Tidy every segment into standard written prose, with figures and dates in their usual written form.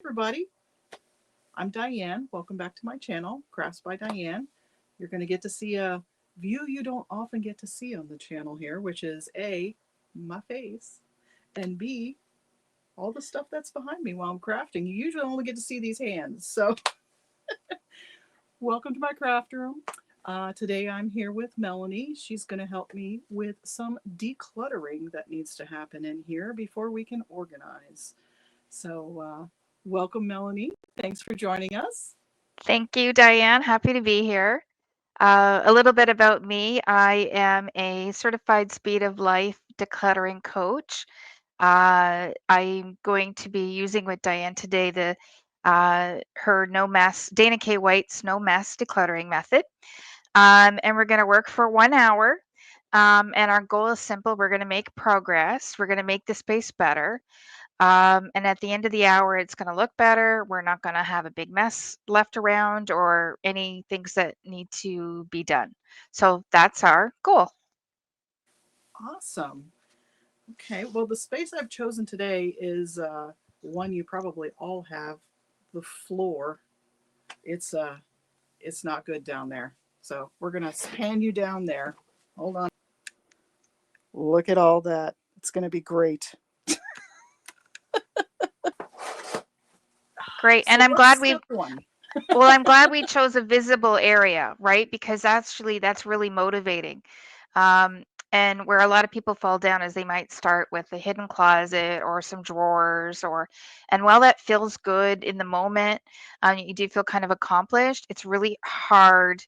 Everybody. I'm Diane. Welcome back to my channel, Crafts by Diane. You're going to get to see a view you don't often get to see on the channel here, which is A, my face, and B, all the stuff that's behind me while I'm crafting. You usually only get to see these hands. So, welcome to my craft room. Today I'm here with Melanie. She's going to help me with some decluttering that needs to happen in here before we can organize. So, welcome, Melanie. Thanks for joining us. Thank you, Diane. Happy to be here. A little bit about me. I am a certified speed of life decluttering coach. I'm going to be using with Diane today her No Mess, Dana K. White's No Mess Decluttering method. And we're going to work for 1 hour. And our goal is simple. We're going to make progress. We're going to make the space better. And at the end of the hour, it's going to look better. We're not going to have a big mess left around or any things that need to be done. So that's our goal. Awesome. Okay, well, the space I've chosen today is one you probably all have, the floor. It's it's not good down there. So we're gonna pan you down there. Hold on. Look at all that. It's gonna be great. Great. And So what's step one? I'm glad we chose a visible area, right? Because that's really motivating. Um, and where a lot of people fall down is they might start with a hidden closet or some drawers and while that feels good in the moment, you do feel kind of accomplished. It's really hard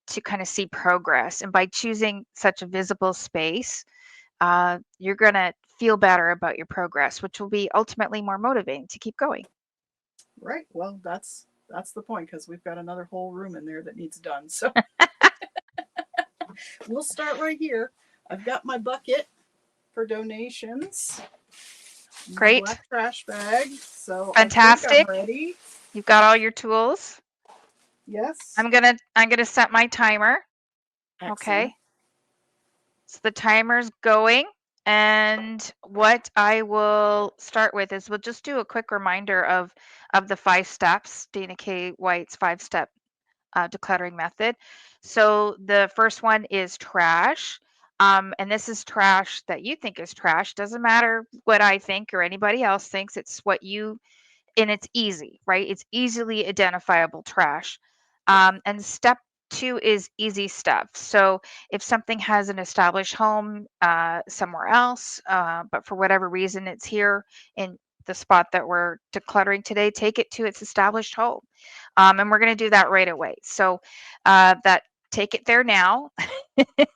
to kind of see progress. And by choosing such a visible space, you're going to feel better about your progress, which will be ultimately more motivating to keep going. Right. Well, that's the point because we've got another whole room in there that needs done. So we'll start right here. I've got my bucket for donations, my Great. black trash bag. So I think I'm Fantastic. ready. You've got all your tools. Yes. I'm gonna set my timer. Excellent. Okay. So the timer's going. And what I will start with is we'll just do a quick reminder of the 5 steps, Dana K. White's 5-step decluttering method. So the first one is trash. And this is trash that you think is trash. Doesn't matter what I think or anybody else thinks. It's what you, and it's easy, right? It's easily identifiable trash. And step two is easy stuff. So if something has an established home somewhere else, but for whatever reason it's here in the spot that we're decluttering today, take it to its established home. And we're going to do that right away. So that take it there now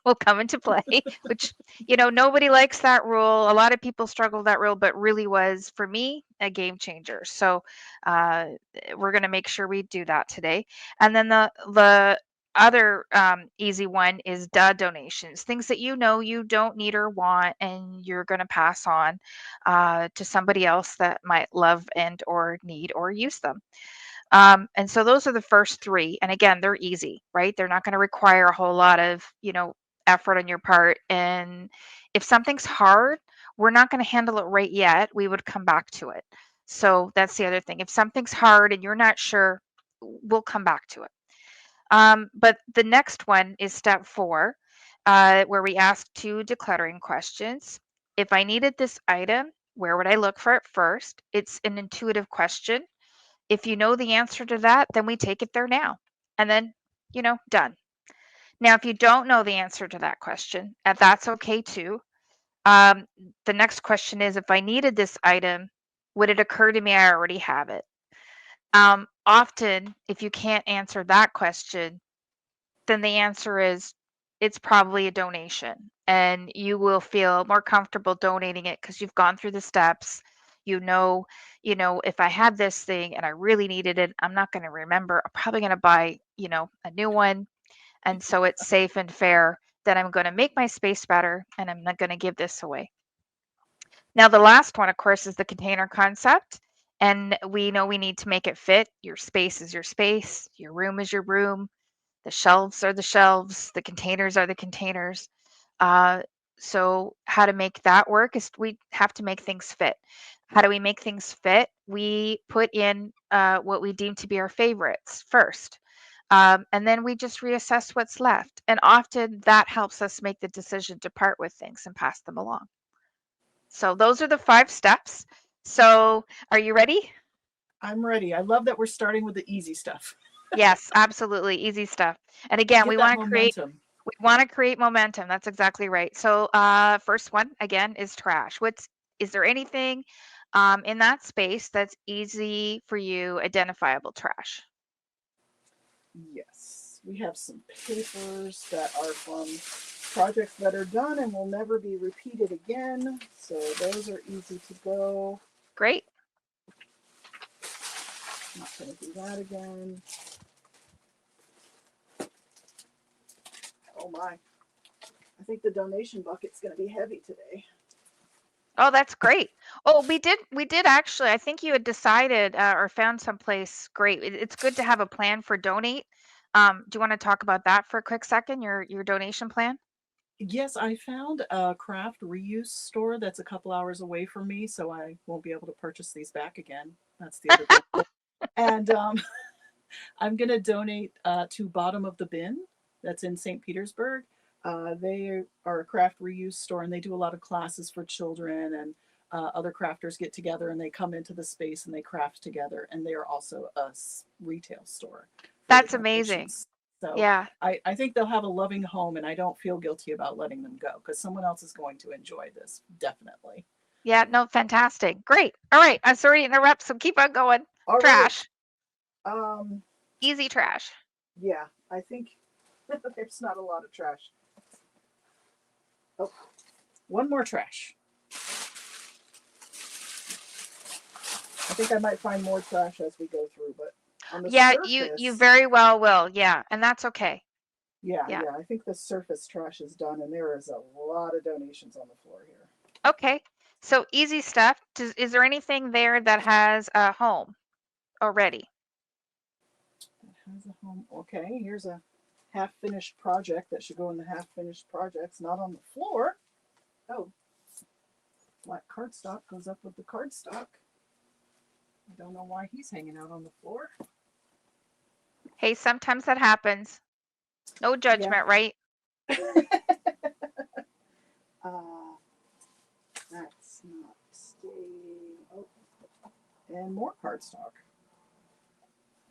will come into play, which, nobody likes that rule. A lot of people struggle with that rule, but really was, for me, a game changer. So uh, we're going to make sure we do that today. And then the other easy one is donations, things that you don't need or want, and you're going to pass on to somebody else that might love and or need or use them. And so those are the first three. And again, they're easy, right? They're not going to require a whole lot of, effort on your part. And if something's hard, we're not going to handle it right yet. We would come back to it. So that's the other thing. If something's hard and you're not sure, we'll come back to it. But the next one is step 4, where we ask 2 decluttering questions. If I needed this item, where would I look for it first? It's an intuitive question. If you know the answer to that, then we take it there now. And then, done. Now, if you don't know the answer to that question, and that's okay too. Um, the next question is, if I needed this item, would it occur to me I already have it? Often, if you can't answer that question, then the answer is it's probably a donation, and you will feel more comfortable donating it because you've gone through the steps. You know, if I had this thing and I really needed it, I'm not going to remember. I'm probably going to buy, a new one. And so it's safe and fair that I'm going to make my space better and I'm not going to give this away. Now, the last one, of course, is the container concept. And we know we need to make it fit. Your space is your space, your room is your room, the shelves are the shelves, the containers are the containers. Uh, so how to make that work is we have to make things fit. How do we make things fit? We put in what we deem to be our favorites first. And then we just reassess what's left. And often that helps us make the decision to part with things and pass them along. So those are the 5 steps. So are you ready? I'm ready. I love that we're starting with the easy stuff. Yes, absolutely. Easy stuff. And again, Get we that want to create momentum. momentum. That's exactly right. So first one again is trash. Is there anything in that space that's easy for you, identifiable trash? Yes, we have some papers that are from projects that are done and will never be repeated again. So those are easy to go. Great. Not going to do that again. Oh my. I think the donation bucket's going to be heavy today. Oh, that's great. Oh, we did actually. I think you had decided or found someplace great. It's good to have a plan for donate. Do you want to talk about that for a quick second? Your donation plan? Yes, I found a craft reuse store that's a couple hours away from me, so I won't be able to purchase these back again. That's the other benefit. And I'm going to donate to Bottom of the Bin that's in St. Petersburg. They are a craft reuse store and they do a lot of classes for children, and other crafters get together and they come into the space and they craft together. And they are also a retail store for the That's amazing. donations. So Yeah. I think they'll have a loving home, and I don't feel guilty about letting them go because someone else is going to enjoy this, definitely. Yeah, no, fantastic. Great. All right. I'm sorry to interrupt, so keep on going. All right. Trash. Um, Easy trash. yeah, I think there's not a lot of trash. Oh, one more trash. I think I might find more trash as we go through, but on the Yeah, surface, you very well will. Yeah, and that's okay. yeah, Yeah. I think the surface trash is done, and there is a lot of donations on the floor here. Okay. So easy stuff. Is there anything there that has a home already? That has a home. Okay, here's a half-finished project that should go in the half-finished projects, not on the floor. Oh, black cardstock goes up with the cardstock. I don't know why he's hanging out on the floor. Hey, sometimes that happens. No Yeah. judgment, right? uh, that's not staying. Oh, and more cardstock.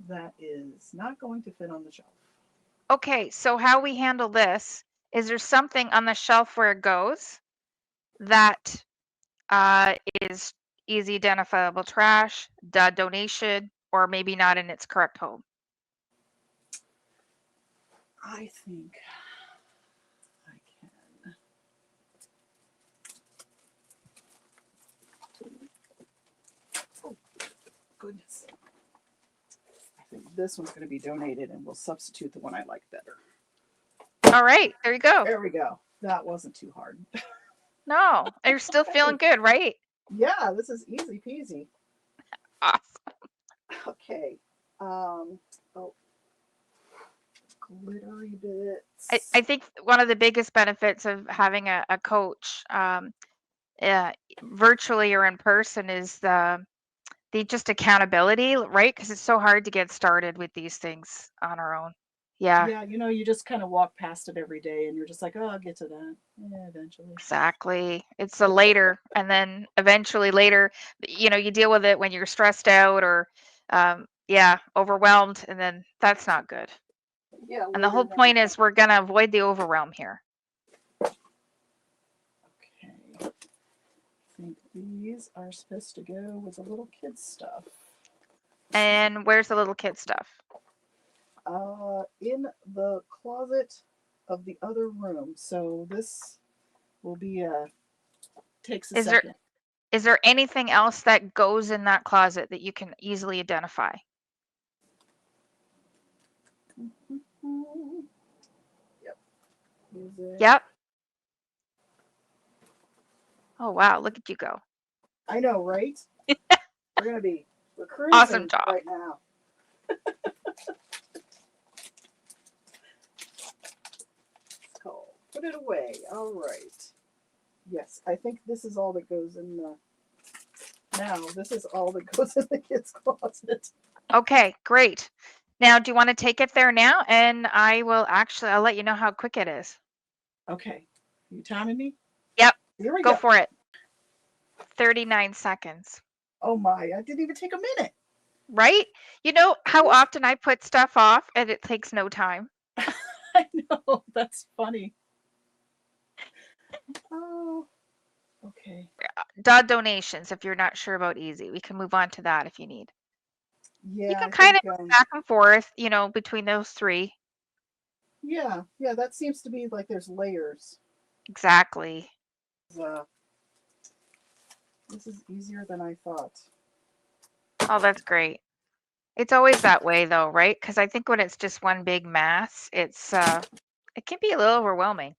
That is not going to fit on the shelf. Okay, so how we handle this is there something on the shelf where it goes that is easy identifiable trash, donation, or maybe not in its correct home? I think I can. Oh, goodness. I think this one's going to be donated, and we'll substitute the one I like better. All right, there you go. There we go. That wasn't too hard. No, you're still feeling good, right? Yeah, this is easy peasy. Awesome. Okay. Oh, glittery I bits. think one of the biggest benefits of having a coach, virtually or in person, is the just accountability, right? Because it's so hard to get started with these things on our own. Yeah, Yeah, you just kind of walk past it every day, and you're just like, oh, I'll get to that. Yeah, eventually. exactly. It's a later, and then eventually later, you deal with it when you're stressed out or, yeah, overwhelmed, and then that's not good. Yeah, And the later whole never point comes. is we're gonna avoid the overwhelm here. Okay. I think these are supposed to go with the little kids stuff. And where's the little kid stuff? In the closet of the other room. So this will be takes a Is there second. is there anything else that goes in that closet that you can easily identify? Yep. Music. Yep. Oh wow, look at you go. I know, right? We're Awesome cruising job. right now. So put it away. All right. Yes, I think this is all that goes in the Now, this is all that goes in the kids' closet. Okay, great. Now, do you want to take it there now? And I'll let you know how quick it is. Okay. You timing me? Yep. Here we Go go. for it. 39 seconds. Oh my, I didn't even take a minute. Right? You know how often I put stuff off and it takes no time? I know. That's funny. Oh, okay. Donations, if you're not sure about easy. We can move on to that if you need. You Yeah, can I kind think, of move back and forth, between those three. yeah, that seems to be like there's layers. Exactly. Uh, this is easier than I thought. Oh, that's great. It's always that way though, right? Because I think when it's just one big mass, it can be a little overwhelming.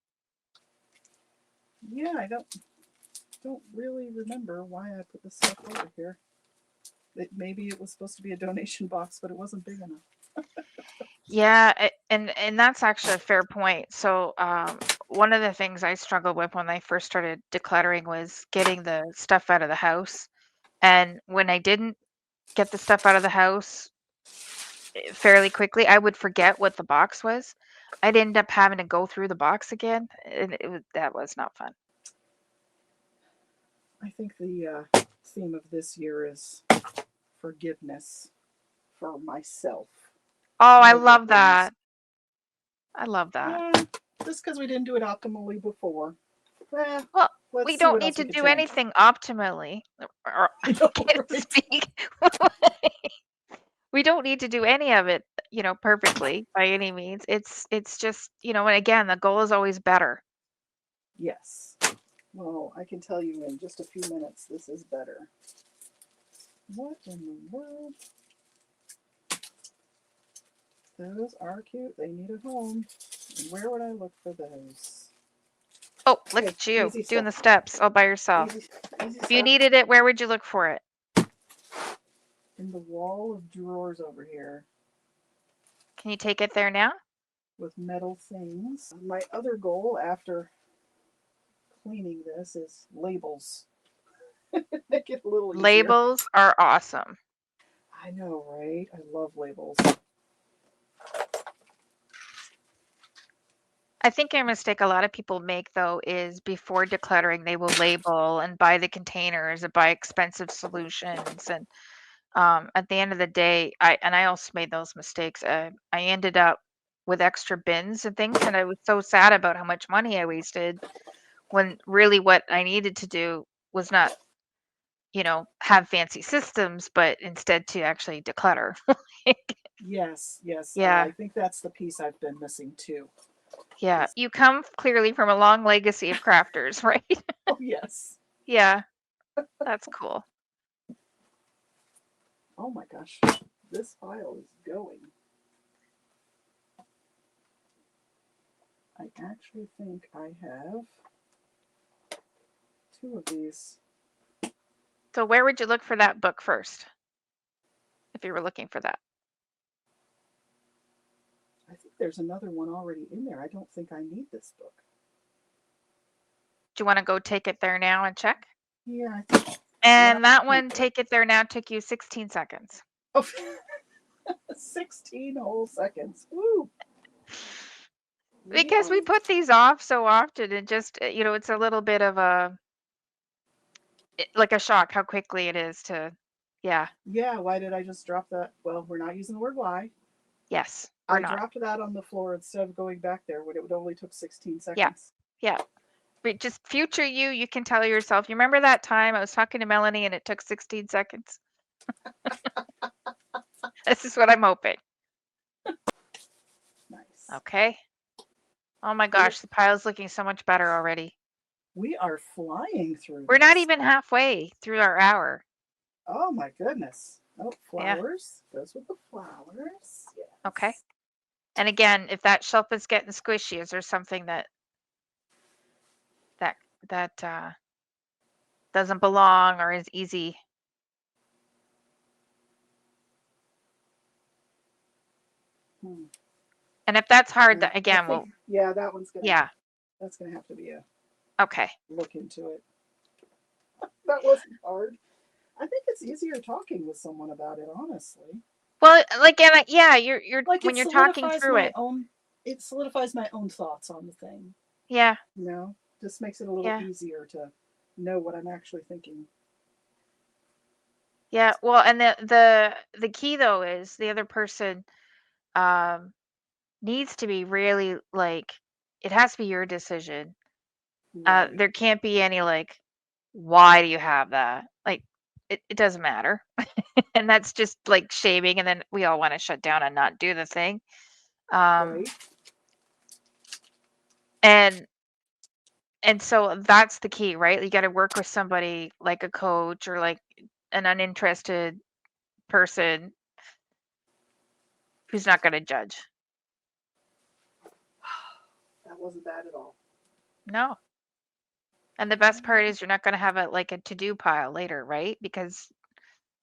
Yeah, I don't really remember why I put this stuff over here. Maybe it was supposed to be a donation box, but it wasn't big enough. Yeah, and that's actually a fair point. So, one of the things I struggled with when I first started decluttering was getting the stuff out of the house. And when I didn't get the stuff out of the house fairly quickly, I would forget what the box was. I'd end up having to go through the box again, and that was not fun. I think the theme of this year is forgiveness for myself. Oh, I No love weapons. that. I love that. Just because we didn't do it optimally before. Eh, Well, let's we see don't what need else we to can do change. anything optimally, or I I know, can't right? speak. We don't need to do any of it, perfectly by any means. It's just, and again, the goal is always better. Yes. Well, I can tell you in just a few minutes this is better. What in the world? Those are cute. They need a home. Where would I look for those? Oh, look Okay, at you easy doing stuff. the steps all by yourself. Easy If you stuff. needed it, where would you look for it? In the wall of drawers over here Can you take it there now? with metal things. My other goal after cleaning this is labels. Make it a little easier. Labels are awesome. I know, right? I love labels. I think a mistake a lot of people make though is before decluttering, they will label and buy the containers and buy expensive solutions. And at the end of the day, I also made those mistakes. I ended up with extra bins and things, and I was so sad about how much money I wasted when really what I needed to do was not, have fancy systems, but instead to actually declutter. Yes, yes. Yeah. I think that's the piece I've been missing too. Yeah. Is, You come clearly from a long legacy of crafters, right? oh, yes. Yeah. That's cool. Oh my gosh. This file is going. I actually think I have two of these. So where would you look for that book first if you were looking for that? I think there's another one already in there. I don't think I need this book. Do you want to go take it there now and check? Yeah, I think. And that one, take it there now, took you 16 seconds. Oh, 16 whole seconds. Woo! Because we put these off so often and just, it's a little bit of like a shock how quickly it is to, yeah. Yeah, why did I just drop that? Well, we're not using the word why. Yes, we're I not. dropped that on the floor instead of going back there when it would only took 16 Yeah, seconds. yeah. But just future you can tell yourself, you remember that time I was talking to Melanie and it took 16 seconds? This is what I'm hoping. Nice. Okay. Oh my gosh, the pile's looking so much better already. We are flying through We're not this. even halfway through our hour. Oh my goodness. Oh, Yeah. flowers. Goes with the flowers. Yes. Okay. And again, if that shelf is getting squishy, is there something that doesn't belong or is easy? Hmm. And if that's hard, Yeah, again, we'll, yeah, that one's gonna. yeah. That's gonna have to be a Okay. look into it. That wasn't hard. I think it's easier talking with someone about it, honestly. Well, like, and yeah, you're Like when you're talking through it. it solidifies my own thoughts on the thing. Yeah, You know, just makes it a little yeah, easier to know what I'm actually thinking. yeah. Well, and the key though is the other person um needs to be really like it has to be your decision. Right. There can't be any like, why do you have that? Like, it doesn't matter. And that's just like shaming, and then we all want to shut down and not do the thing. Right. And and so that's the key, right? You got to work with somebody like a coach or like an uninterested person who's not going to judge. That wasn't bad at all. No. And the best part is you're not going to have it like a to-do pile later, right? Because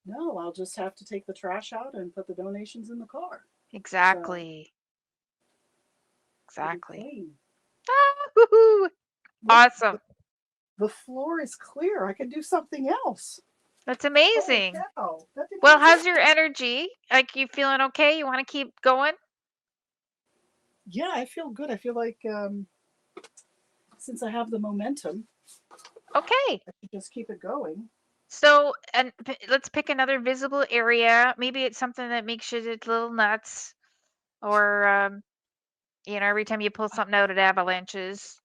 No, I'll just have to take the trash out and put the donations in the car. So exactly, it'll be exactly. clean. Ah, woohoo. Look, Awesome. the floor is clear. I can do something else. That's Holy amazing. cow. That didn't Well, even how's take. your energy? Like, you feeling okay? You want to keep going? Yeah, I feel good. I feel like since I have the momentum, Okay. I should just keep it going. So, and let's pick another visible area. Maybe it's something that makes you a little nuts, or every time you pull something out, it avalanches.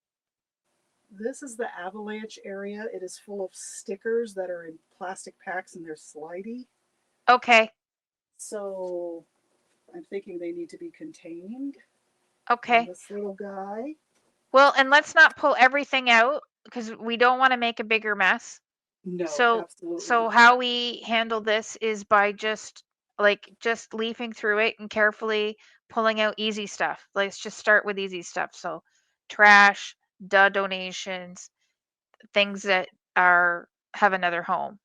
This is the avalanche area. It is full of stickers that are in plastic packs and they're slidey. Okay. So I'm thinking they need to be contained in Okay. this little guy. Well, and let's not pull everything out because we don't want to make a bigger mess. No, So, absolutely so not. how we handle this is by just leafing through it and carefully pulling out easy stuff. Let's just start with easy stuff. So, trash, donations, things that are have another home.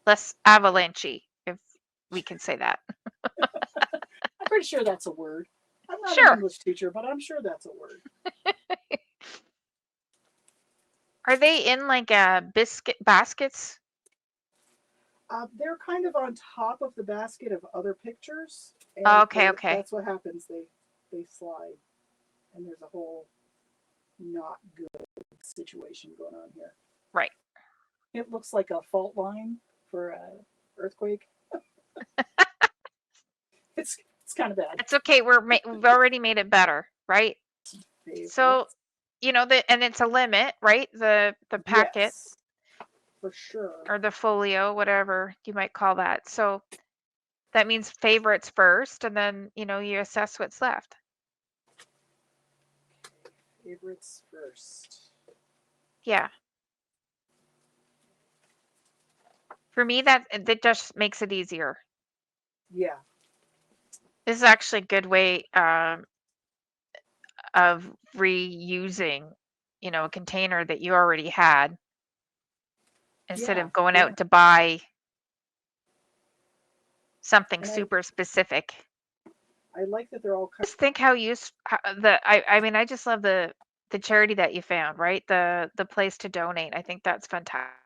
Less avalanche, if we can say that. I'm pretty sure that's a word. I'm not an Sure. English teacher, but I'm sure that's a word. Are they in like biscuit baskets? They're kind of on top of the basket of other pictures, Oh, and okay, okay. that's what happens. They slide, and there's a whole not good situation going on here. Right. It looks like a fault line for a earthquake. It's kind of bad. It's okay. We've already made it better, right? So, Favorites. and it's a limit, right? The packet Yes, for sure. or the folio, whatever you might call that. So that means favorites first, and then you assess what's left. Favorites first. Yeah. For me, that just makes it easier. Yeah. This is actually a good way of reusing, a container that you already had instead Yeah. of going Yeah. out to buy something And super specific. I like that they're all kind. Just think how I mean, I just love the charity that you found, right? The place to donate. I think that's fantastic.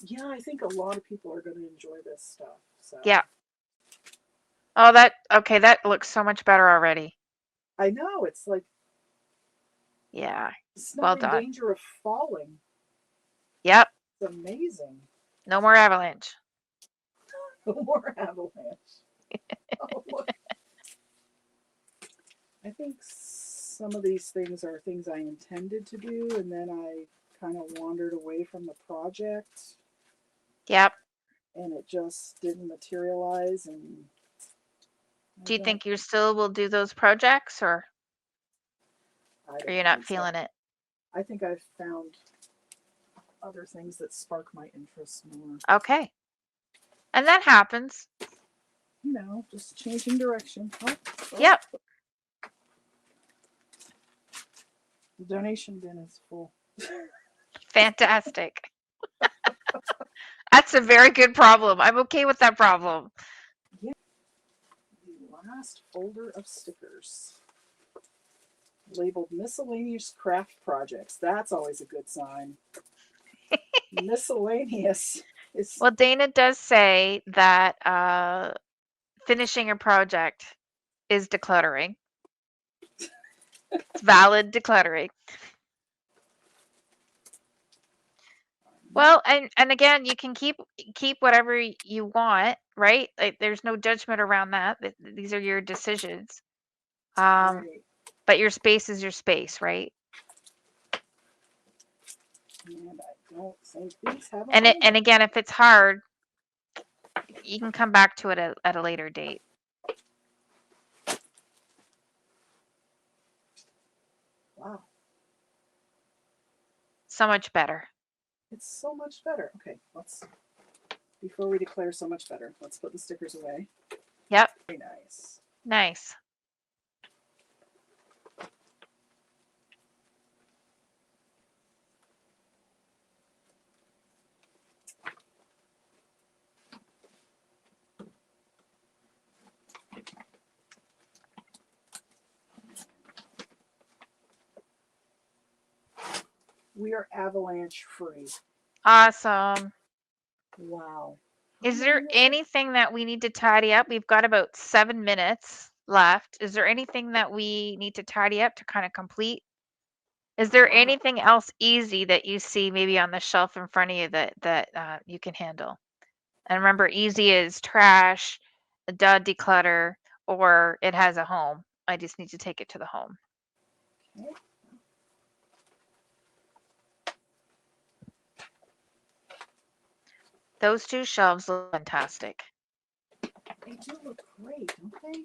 Yeah, I think a lot of people are going to enjoy this stuff. So Yeah. Oh, that looks so much better already. I know it's like Yeah. it's Well not in done. danger of falling. Yep. It's amazing. No more avalanche. No more avalanche. Oh, look. I think some of these things are things I intended to do, and then I kind of wandered away from the project, Yep. and it just didn't materialize. And I Do you don't, think you still will do those projects, or I are don't you not think so. feeling it? I think I've found other things that spark my interest more. Okay. And that happens. Just changing direction. Oh, oh, Yep. the donation bin is full. Fantastic. That's a very good problem. I'm okay with that problem. Yeah, the last folder of stickers labeled miscellaneous craft projects. That's always a good sign. Miscellaneous is Well, Dana does say that finishing a project is decluttering. It's valid decluttering. Well, and again, you can keep whatever you want, right? Like, there's no judgment around that. These are your decisions. right. But your space is your space, right? And I don't think these have a And home. and again, if it's hard, you can come back to it at a later date. Wow, So much better. it's so much better. Okay, let's before we declare so much better, let's put the stickers away. Yep. Very nice. Nice. We are avalanche free. Awesome. Wow. How Is there many are there? anything that we need to tidy up? We've got about 7 minutes left. Is there anything that we need to tidy up to kind of complete? Is there anything else easy that you see maybe on the shelf in front of you that you can handle? And remember, easy is trash, declutter, or it has a home. I just need to take it to the home. Okay. Those two shelves look fantastic. They do look great, don't they?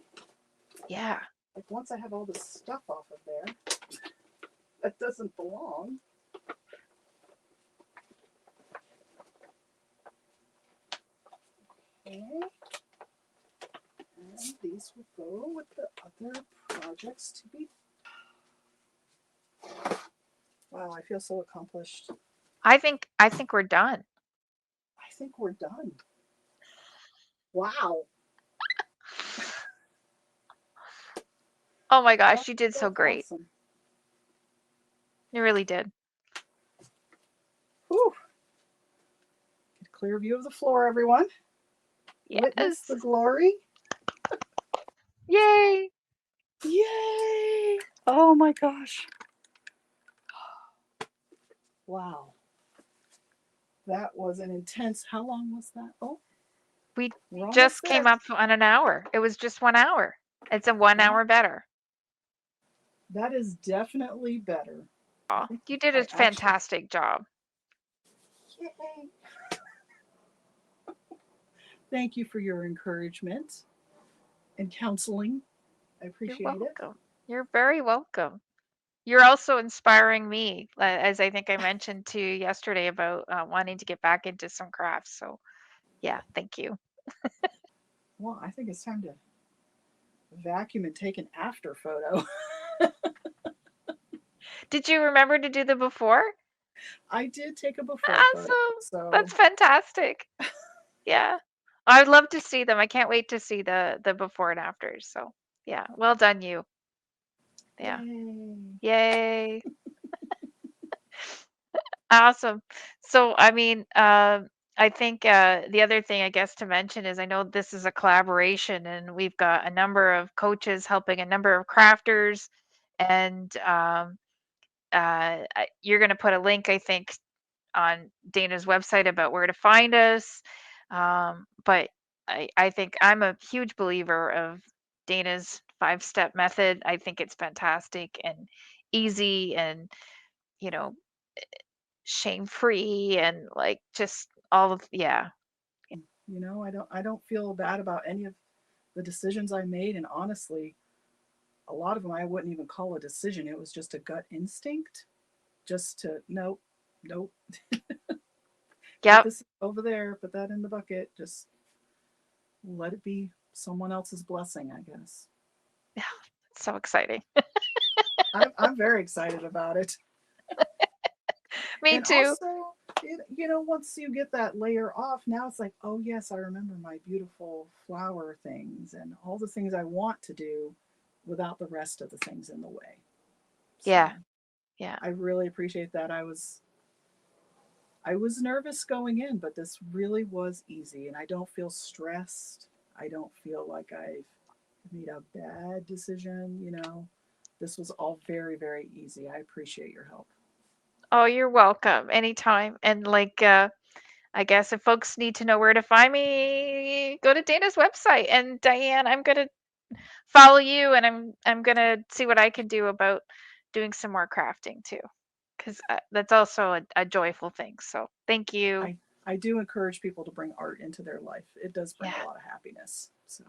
Yeah. Like once I have all the stuff off of there, that doesn't belong. Okay. And these will go with the other projects to be. Wow, I feel so accomplished. I think we're done. I think we're done. Wow. Oh my gosh, That's you did so so great. awesome. You really did. Whew. Get a clear view of the floor, everyone. Witness Yes. the glory. Yay. Yay! Oh my gosh. Wow. That was an intense. How long was that? Oh, We we're almost just came there. up on an hour. It was just 1 hour. It's a 1 hour That better. that is definitely better. I think You did a I actually. fantastic job. Yay! Thank you for your encouragement and counseling. I You're appreciate it. welcome. You're very welcome. You're also inspiring me, as I think I mentioned to you yesterday about wanting to get back into some crafts. So, yeah, thank you. Well, I think it's time to vacuum and take an after photo. Did you remember to do the before? I did take a before photo, Awesome. so That's fantastic. Yeah. I'd love to see them. I can't wait to see the before and afters. So, yeah, well done you. Yeah. yay. Yay. Awesome. So, I mean, I think the other thing I guess to mention is I know this is a collaboration, and we've got a number of coaches helping a number of crafters, and you're going to put a link, I think, on Dana's website about where to find us. But I think I'm a huge believer of Dana's 5-step method. I think it's fantastic and easy and, you know, shame free and like just all of, yeah. You know, I don't feel bad about any of the decisions I made, and honestly, a lot of them I wouldn't even call a decision. It was just a gut instinct, just to nope, nope, put Yep. this over there, put that in the bucket. Just let it be someone else's blessing, I guess. Yeah. It's so exciting. I'm very excited about it. Me And too. also, once you get that layer off, now it's like, oh, yes, I remember my beautiful flower things and all the things I want to do without the rest of the things in the way. Yeah. So Yeah. I really appreciate that. I was nervous going in, but this really was easy, and I don't feel stressed. I don't feel like I've made a bad decision, you know. This was all very, very easy. I appreciate your help. Oh, you're welcome anytime. And like I guess if folks need to know where to find me, go to Dana's website. And Diane, I'm gonna follow you, and I'm gonna see what I can do about doing some more crafting too, because that's also a joyful thing. So thank you. I I do encourage people to bring art into their life. It does bring a Yeah, lot of happiness. So